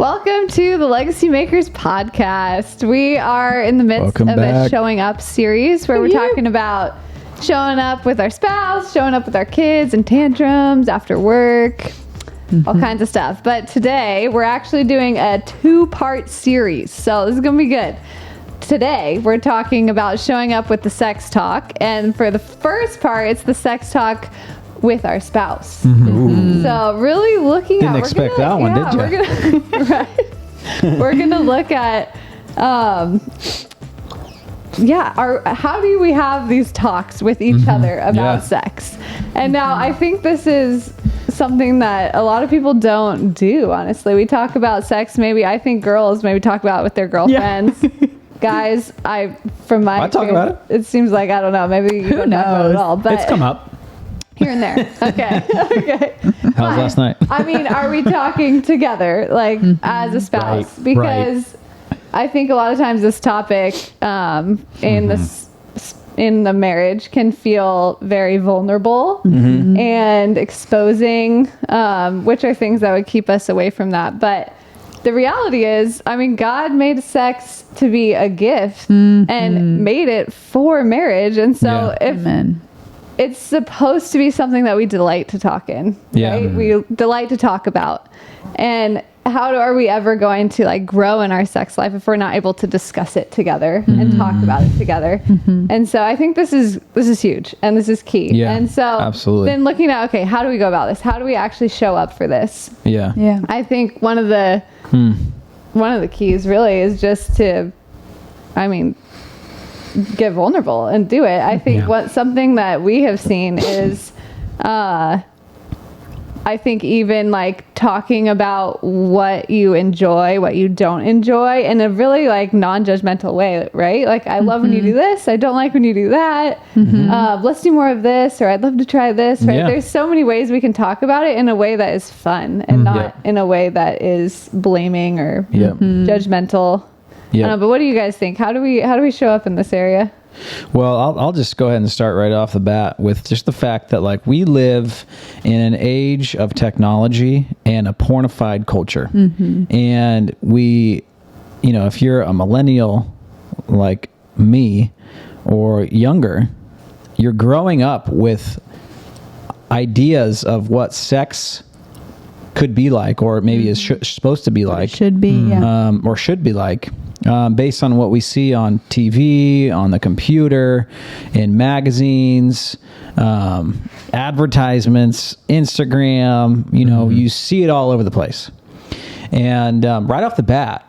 Welcome to the Legacymakers podcast. We are in the midst of a showing up series where we're talking about showing up with our spouse, showing up with our kids and tantrums after work, all kinds of stuff. But today we're actually doing a 2-part series. So this is going to be good. Today we're talking about showing up with the sex talk. And for the first part, it's the sex talk with our spouse. So really looking Didn't expect that one, did you? We're gonna look at how do we have these talks with each other about sex? And now I think this is something that a lot of people don't do, honestly. We talk about sex, I think girls maybe talk about it with their girlfriends. Guys, from my talk about it seems like, I don't know, maybe you don't talk about it at all, but it's come up here and there. Okay. How was last night? I mean, are we talking together, like as a spouse? Right. Because I think a lot of times this topic in the marriage can feel very vulnerable and exposing, which are things that would keep us away from that. But the reality is, I mean, God made sex to be a gift and made it for marriage. And so it's supposed to be something that we delight to talk in, right? We delight to talk about. And how are we ever going to like grow in our sex life if we're not able to discuss it together and talk about it together? And so I think this is huge and this is key. Yeah, and so absolutely. Then looking at, okay, how do we go about this? How do we actually show up for this? Yeah. I think one of the keys really is just to, get vulnerable and do it. I think something that we have seen is, I think even like talking about what you enjoy, what you don't enjoy in a really like non-judgmental way, right? Like, I love when you do this. I don't like when you do that. Let's do more of this, or I'd love to try this, right? There's so many ways we can talk about it in a way that is fun and not in a way that is blaming or judgmental. But what do you guys think? How do we show up in this area? Well, I'll just go ahead and start right off the bat with just the fact that like we live in an age of technology and a pornified culture. And we, if you're a millennial like me or younger, you're growing up with ideas of what sex could be like, or maybe is supposed to be like. Should be, or should be like. Based on what we see on TV, on the computer, in magazines, advertisements, Instagram, you see it all over the place. And right off the bat,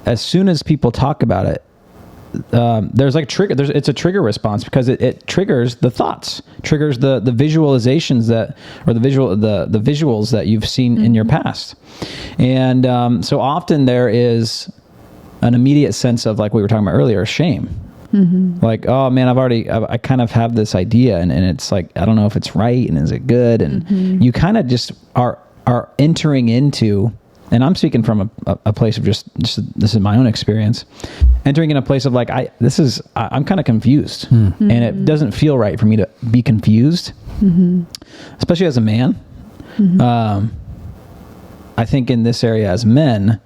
as soon as people talk about it, there's like trigger. It's a trigger response because it triggers the thoughts, triggers the visualizations the visuals that you've seen in your past. And so often there is an immediate sense of, like we were talking about earlier, shame. Like, oh man, I kind of have this idea and it's like, I don't know if it's right and is it good? And you kind of just are entering into, and I'm speaking from a place of just this is my own experience, entering in a place of like, I'm kind of confused and it doesn't feel right for me to be confused, especially as a man. I think in this area as men,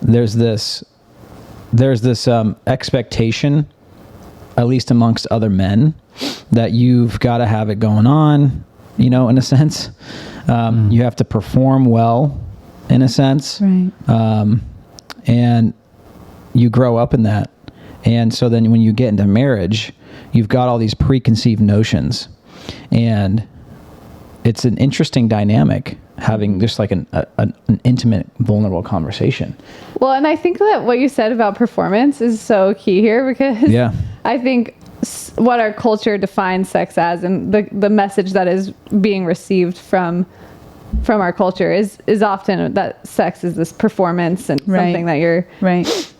there's this expectation, at least amongst other men, that you've got to have it going on, in a sense. You have to perform well, in a sense. Right. And you grow up in that. And so then when you get into marriage, you've got all these preconceived notions. And it's an interesting dynamic, having just like an intimate, vulnerable conversation. Well, and I think that what you said about performance is so key here, because I think what our culture defines sex as, and the message that is being received from our culture is often that sex is this performance and something that you're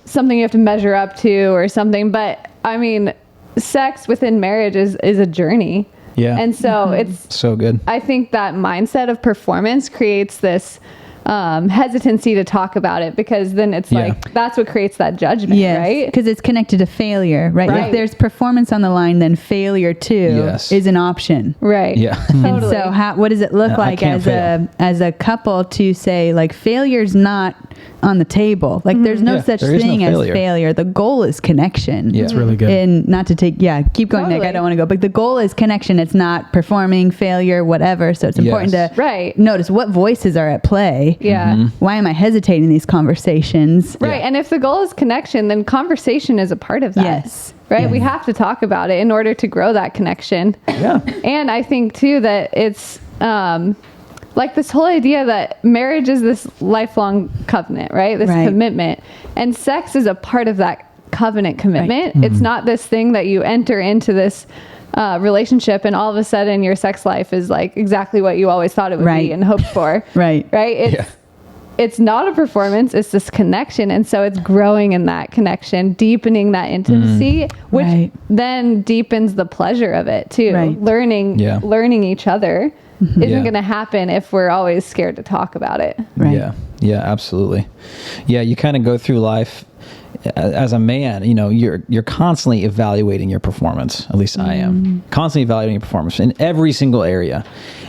something you have to measure up to or something. But I mean, sex within marriage is a journey. Yeah. And so it's so good. I think that mindset of performance creates this hesitancy to talk about it, because then it's like, that's what creates that judgment, right? Because it's connected to failure, right? If there's performance on the line, then failure too is an option. Right. Yeah. And so what does it look like as a couple to say, like, failure's not on the table? Like, there's no such thing as failure. The goal is connection. Yeah. It's really good. And not to take, keep going, Nick. I don't want to go. But the goal is connection. It's not performing, failure, whatever. So it's important to notice what voices are at play. Yeah. Why am I hesitating in these conversations? Right. And if the goal is connection, then conversation is a part of that. Yes. Right. Yes. We have to talk about it in order to grow that connection. Yeah. And I think too that it's, like this whole idea that marriage is this lifelong covenant, right? This commitment, and sex is a part of that covenant commitment. Right. It's not this thing that you enter into this relationship and all of a sudden your sex life is like exactly what you always thought it would be and hoped for. Right. It's not a performance. It's this connection. And so it's growing in that connection, deepening that intimacy, which then deepens the pleasure of it too. Learning each other isn't going to happen if we're always scared to talk about it. Yeah, absolutely. Yeah, you kind of go through life as a man, you're constantly evaluating your performance. At least I am constantly evaluating your performance in every single area.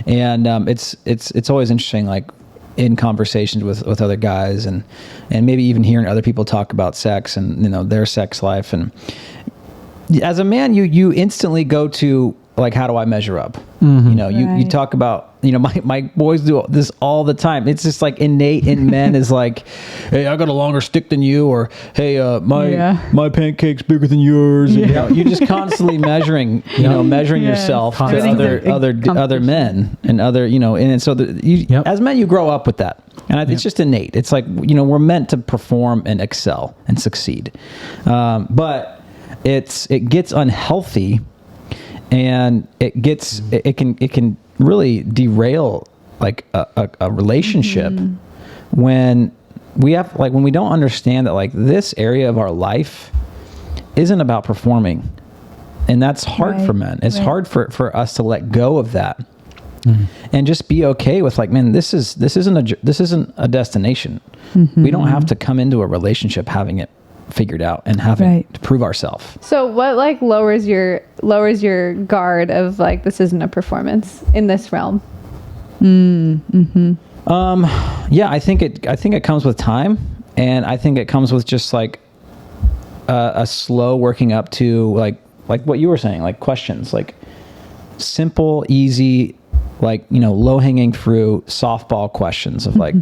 And it's always interesting, like in conversations with other guys and maybe even hearing other people talk about sex and, their sex life. And as a man, you instantly go to, like, how do I measure up? You talk about, my boys do this all the time. It's just like innate in men is like, hey, I got a longer stick than you, or hey, my pancake's bigger than yours. And, you're just constantly measuring, measuring yourself to other men and other, and so as men, you grow up with that. And it's just innate. It's like, we're meant to perform and excel and succeed. But it gets unhealthy. And it can really derail like a relationship when we don't understand that, like, this area of our life isn't about performing, and that's hard for men. It's hard for us to let go of that and just be okay with, like, man, this isn't a destination. We don't have to come into a relationship having it figured out and having to prove ourselves. So what, like, lowers your guard of, like, this isn't a performance in this realm? I think it comes with time, and I think it comes with just like a slow working up to like what you were saying, like questions, like simple, easy, like, low-hanging fruit softball questions of, like,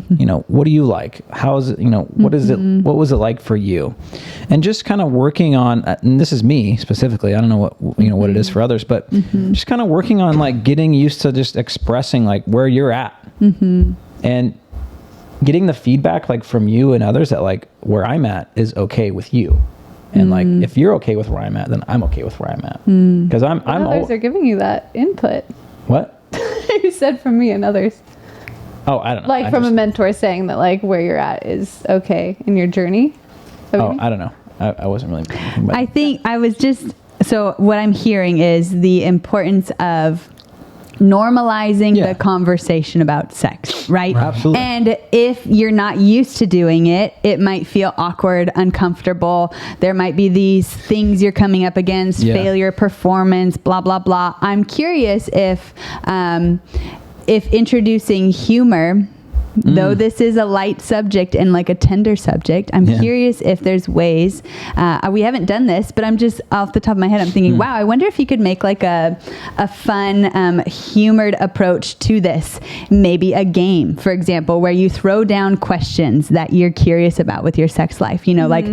what do you like? How is it, what is it, what was it like for you? And just kind of working on, and this is me specifically, I don't know what it is for others, but just kind of working on, like, getting used to just expressing, like, where you're at and getting the feedback, like, from you and others that, like, where I'm at is okay with you. And like, if you're okay with where I'm at, then I'm okay with where I'm at. Because others are giving you that input. What? You said from me and others. Oh, I don't know. Like, from a mentor saying that, like, where you're at is okay in your journey. I don't know. I wasn't really thinking about it. So what I'm hearing is the importance of normalizing the conversation about sex, right? Absolutely. And if you're not used to doing it, it might feel awkward, uncomfortable. There might be these things you're coming up against, failure, performance, blah, blah, blah. I'm curious if introducing humor, though this is a light subject and like a tender subject, I'm curious if there's ways, we haven't done this, but I'm just off the top of my head, I'm thinking, wow, I wonder if you could make like a fun, humored approach to this. Maybe a game, for example, where you throw down questions that you're curious about with your sex life, like,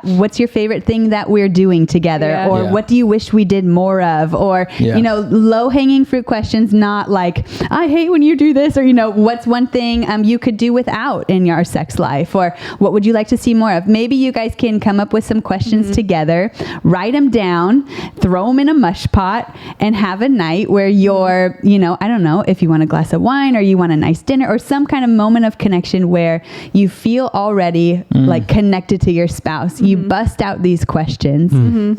what's your favorite thing that we're doing together? Or what do you wish we did more of? Or, low hanging fruit questions, not like, I hate when you do this, or, what's one thing you could do without in your sex life, or what would you like to see more of? Maybe you guys can come up with some questions together, write them down, throw them in a mush pot, and have a night where you're, I don't know, if you want a glass of wine or you want a nice dinner or some kind of moment of connection where you feel already like connected to your spouse. You bust out these questions, and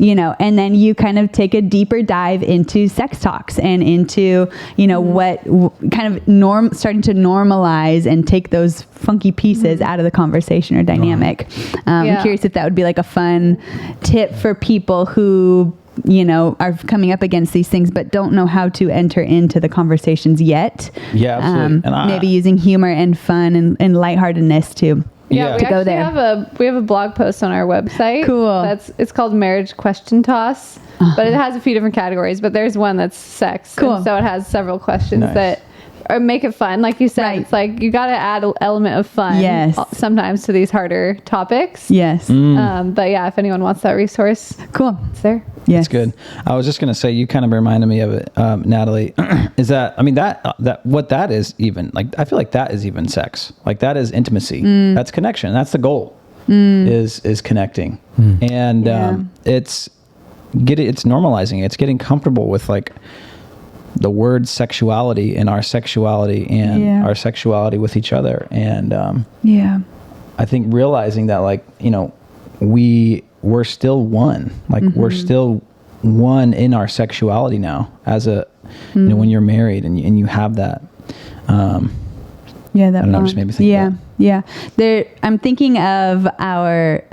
then you kind of take a deeper dive into sex talks and into, what kind of starting to normalize normalize and take those funky pieces out of the conversation or dynamic. I'm curious if that would be like a fun tip for people who, you know, are coming up against these things but don't know how to enter into the conversations yet. Yeah, absolutely. And maybe using humor and fun and lightheartedness to Yeah, we to go actually there. we have a blog post on our website. Cool. It's called Marriage Question Toss, but it has a few different categories. But there's one that's sex. Cool. And so it has several questions Nice. that make it fun. Like you said, Right. It's like you got to add an element of fun. Yes. Sometimes to these harder topics. Yes. But yeah, if anyone wants that resource, Cool. it's there. Yes. That's good. I was just going to say, you kind of reminded me of it, Natalie, is that, I mean, that what that is even, like, I feel like that is even sex. Like, that is intimacy. That's connection. That's the goal, is connecting. And it's normalizing. It's getting comfortable with, like, the word sexuality and our sexuality and our sexuality with each other. And I think realizing that, like, you know, we're still one. Like, we're still one in our sexuality now as a, you know, when you're married and you have that. That I don't know, just made me think of that. Yeah. I'm thinking of our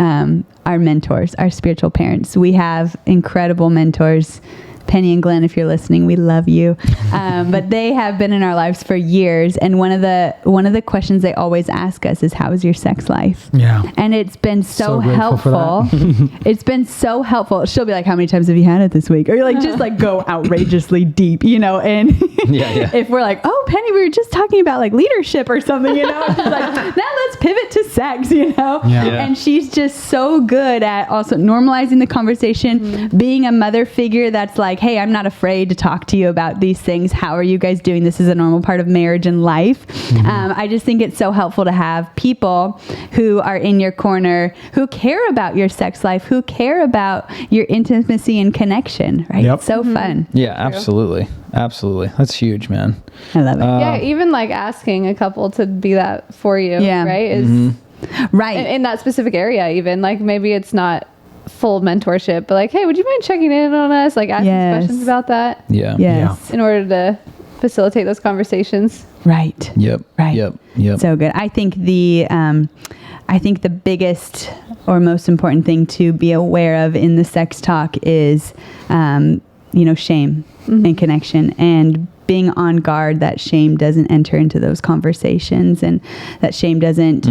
mentors, our spiritual parents. We have incredible mentors. Penny and Glenn, if you're listening, we love you. But they have been in our lives for years. And one of the questions they always ask us is, how is your sex life? Yeah. And it's been so grateful for helpful. It's been so helpful. She'll be like, how many times have you had it this week? Or you're like, just like go outrageously deep, you know? And if we're like, oh, Penny, we were just talking about like leadership or something, you know? She's like, now let's pivot to sex, you know? Yeah. And she's just so good at also normalizing the conversation, being a mother figure that's like, hey, I'm not afraid to talk to you about these things. How are you guys doing? This is a normal part of marriage and life. I just think it's so helpful to have people who are in your corner, who care about your sex life, who care about your intimacy and connection, right? Yep. It's so fun. Yeah, absolutely. Absolutely. That's huge, man. I love it. Yeah, even like asking a couple to be that for you, right? Is Right. in that specific area, even like maybe it's not full mentorship, but like, hey, would you mind checking in on us? Like asking questions about that Yeah. Yes. in order to facilitate those conversations. Right. Yep. Right. Yep. So good. I think the biggest or most important thing to be aware of in the sex talk is, shame and connection, and being on guard that shame doesn't enter into those conversations, and that shame doesn't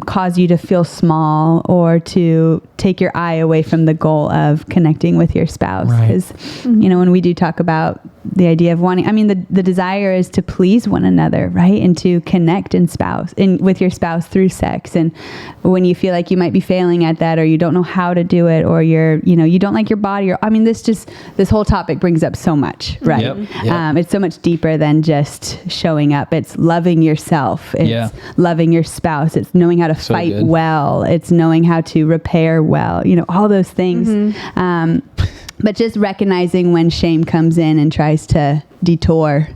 cause you to feel small or to take your eye away from the goal of connecting with your spouse. Because, when we do talk about the idea of wanting, the desire is to please one another, right? And to connect with your spouse through sex. And when you feel like you might be failing at that, or you don't know how to do it, or you don't like your body, or, this whole topic brings up so much, right? Yep. It's so much deeper than just showing up. It's loving yourself. It's loving your spouse. It's knowing how to fight good. well. It's knowing how to repair well, all those things. But just recognizing when shame comes in and tries to detour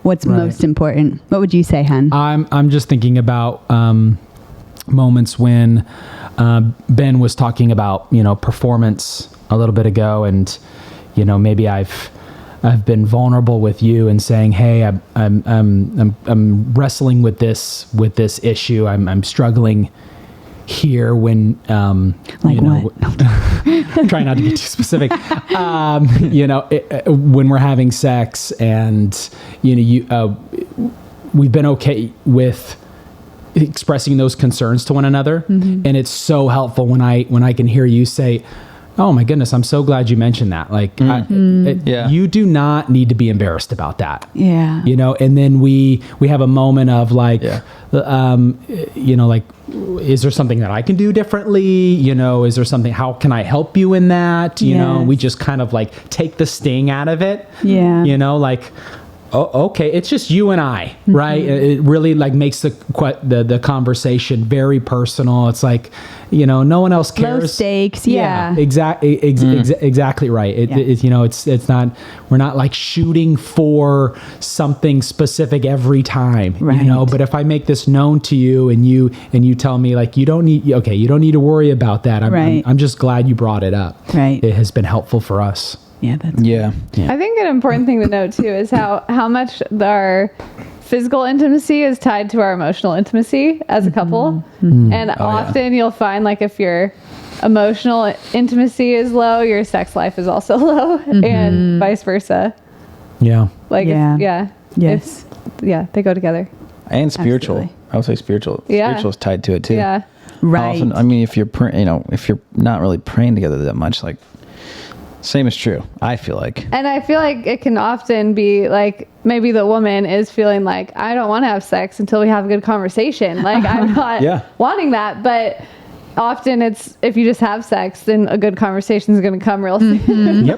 what's most important. What would you say, hun? I'm just thinking about moments when Ben was talking about performance a little bit ago, and maybe I've been vulnerable with you and saying, hey, I'm wrestling with this issue. I'm struggling here when what? try not to get too specific. When we're having sex, and we've been okay with expressing those concerns to one another, and it's so helpful when I can hear you say, oh my goodness, I'm so glad you mentioned that. Like, you do not need to be embarrassed about that. Yeah. And then we have a moment of like, like, is there something that I can do differently? Is there something, how can I help you in that? We just kind of like take the sting out of it. Yeah. Like, oh, okay, it's just you and I, right? It really like makes the conversation very personal. It's like, no one else cares. Low stakes, yeah. Exactly right. It's not, we're not like shooting for something specific every time, right. But if I make this known to you and you tell me like, you don't need to worry about that. I'm just glad you brought it up. Right. It has been helpful for us. Yeah, that's Yeah. I think an important thing to note too is how much our physical intimacy is tied to our emotional intimacy as a couple. And often you'll find like if your emotional intimacy is low, your sex life is also low, and vice versa. Yeah. Like, Yes. They go together. And spiritual. Absolutely. I would say spiritual. Yeah. Spiritual is tied to it too. Yeah. Right. Often, I mean, if you're if you're not really praying together that much, like same is true. I feel like. And I feel like it can often be like maybe the woman is feeling like, I don't want to have sex until we have a good conversation. Like I'm not wanting that, but often it's if you just have sex, then a good conversation is going to come real soon.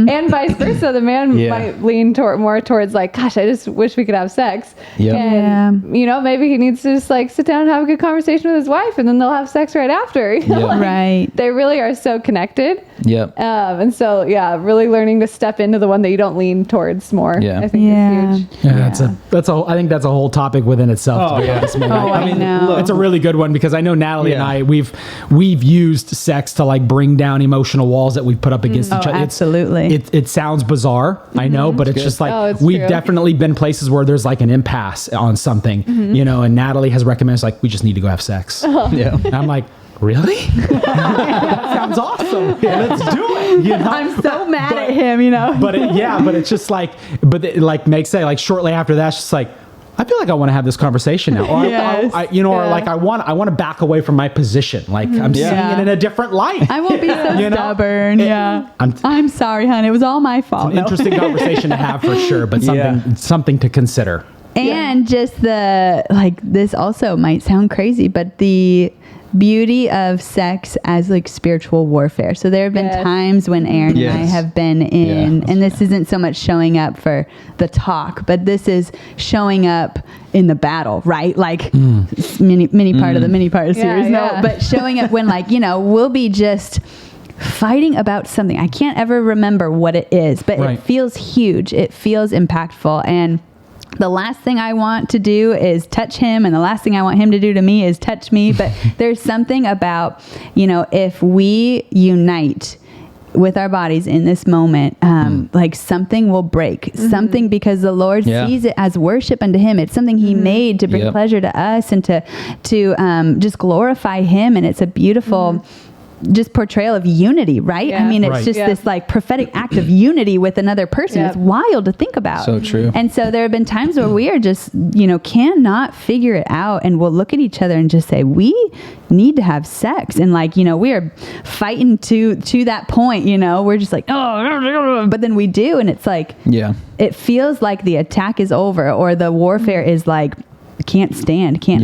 And vice versa. The man might lean more towards like, gosh, I just wish we could have sex. And maybe he needs to just like sit down and have a good conversation with his wife, and then they'll have sex right after. Right. They really are so connected. Yep. And so really learning to step into the one that you don't lean towards more. I think is huge. Yeah, I think that's a whole topic within itself. I know. It's a really good one because I know Natalie and I we've used sex to like bring down emotional walls that we've put up against each other. Absolutely. It sounds bizarre, I know, but it's just like we've definitely been places where there's like an impasse on something, and Natalie has recommended like we just need to go have sex. And I'm like, really? That sounds awesome. Let's do it. I'm so mad at him, But it's just like, Meg said, like shortly after that, it's just like, I feel like I want to have this conversation now. Or or like I want to back away from my position. Like I'm seeing it in a different light. I won't be so stubborn. I'm sorry, hon. It was all my fault. It's an interesting conversation to have for sure, but something to consider. And just this also might sound crazy, but the beauty of sex as like spiritual warfare. So there have been times when Aaron and I have been in, and this isn't so much showing up for the talk, but this is showing up in the battle, right? Like mini part of the mini part of the series. No, but showing up when we'll be just fighting about something. I can't ever remember what it is, but it feels huge. It feels impactful. And the last thing I want to do is touch him, and the last thing I want him to do to me is touch me. But there's something about, if we unite with our bodies in this moment, like something will break, something, because the Lord sees it as worship unto him. It's something he made to bring pleasure to us and to just glorify him. And it's a beautiful just portrayal of unity, right? I mean, it's just this like prophetic act of unity with another person. It's wild to think about. So true. And so there have been times where we are just, cannot figure it out, and we'll look at each other and just say, we need to have sex. And like, we are fighting to that point, we're just like, oh, but then we do. And it's like, it feels like the attack is over, or the warfare is like, can't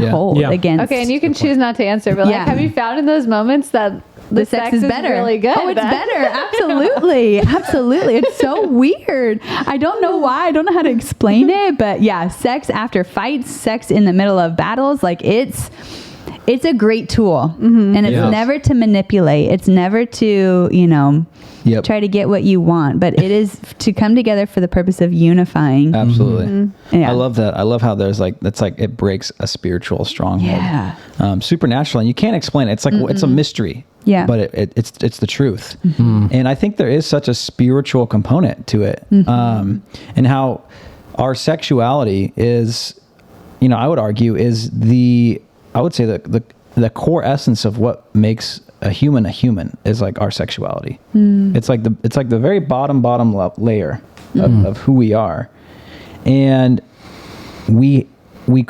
hold against. Okay. And you can choose not to answer, but like, have you found in those moments that the sex is better, really good? Oh, it's better. Absolutely. Absolutely. It's so weird. I don't know why. I don't know how to explain it, but sex after fights, sex in the middle of battles, like it's a great tool, and it's never to manipulate. It's never to, try to get what you want, but it is to come together for the purpose of unifying. Absolutely. I love that. I love how there's like, that's like, it breaks a spiritual stronghold. Supernatural, and you can't explain it. It's like, it's a mystery. But it's the truth. And I think there is such a spiritual component to it. And how our sexuality is, I would argue is I would say the core essence of what makes a human is like our sexuality. It's like the very bottom layer of who we are. And we we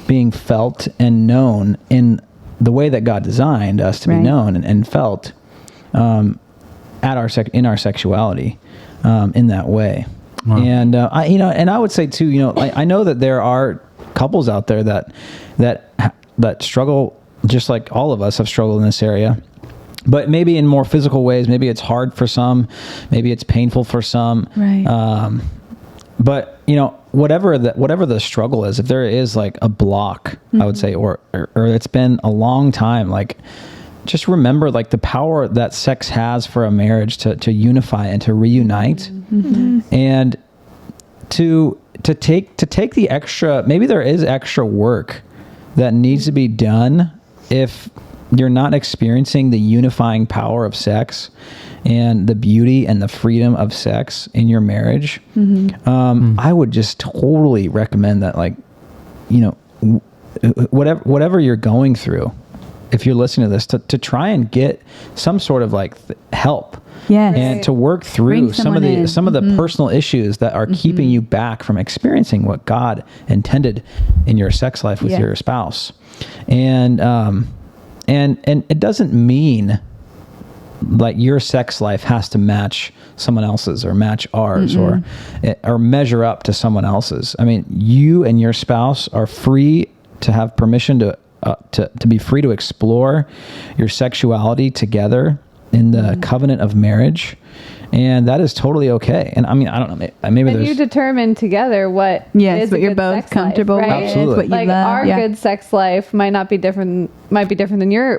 being felt and known in the way that God designed us to be known and felt in our sexuality in that way. Wow. And I would say too, I know that there are couples out there that struggle, just like all of us have struggled in this area, but maybe in more physical ways. Maybe it's hard for some, maybe it's painful for some. Right. But whatever the struggle is, if there is like a block, I would say, or it's been a long time, like just remember like the power that sex has for a marriage to unify and to reunite, and to take the extra. Maybe there is extra work that needs to be done if you're not experiencing the unifying power of sex. and the beauty and the freedom of sex in your marriage, I would just totally recommend that, like, whatever you're going through, if you're listening to this, to try and get some sort of like help. Yes. And to work through some of the personal issues that are keeping you back from experiencing what God intended in your sex life with your spouse. And it doesn't mean like your sex life has to match someone else's or match ours or measure up to someone else's. I mean, you and your spouse are free to have permission to be free to explore your sexuality together in the covenant of marriage, and that is totally okay. And I mean, I don't know, maybe and you determine together what is what you're both comfortable with, Absolutely. what you like love. our good sex life might be different than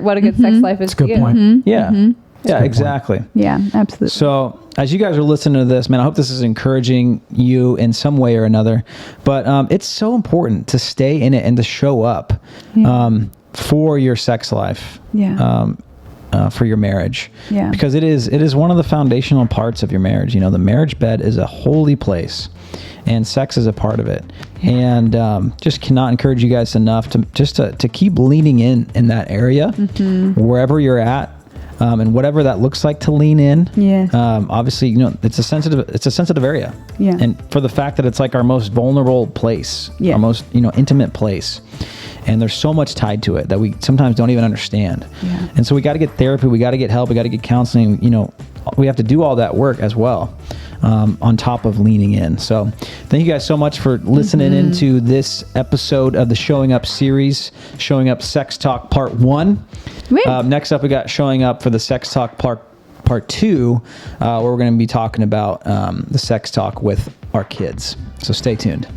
what a good sex life is. That's a good to point. you. Yeah, yeah, exactly. Yeah, absolutely. So as you guys are listening to this, man, I hope this is encouraging you in some way or another. But it's so important to stay in it and to show up for your sex life. Yeah. For your marriage, Yeah. because it is one of the foundational parts of your marriage. You know, the marriage bed is a holy place, and sex is a part of it. And just cannot encourage you guys enough to keep leaning in that area, wherever you're at, and whatever that looks like to lean in. Yes. Obviously, it's a sensitive area. Yeah. And for the fact that it's like our most vulnerable place, Yeah. our most intimate place. And there's so much tied to it that we sometimes don't even understand. Yeah. And so we got to get therapy, we got to get help, we got to get counseling. We have to do all that work as well, on top of leaning in. So thank you guys so much for listening into this episode of the Showing Up series, Showing Up Sex Talk Part 1. Next up, we got Showing Up for the Sex Talk Part 2, where we're going to be talking about the sex talk with our kids. So stay tuned.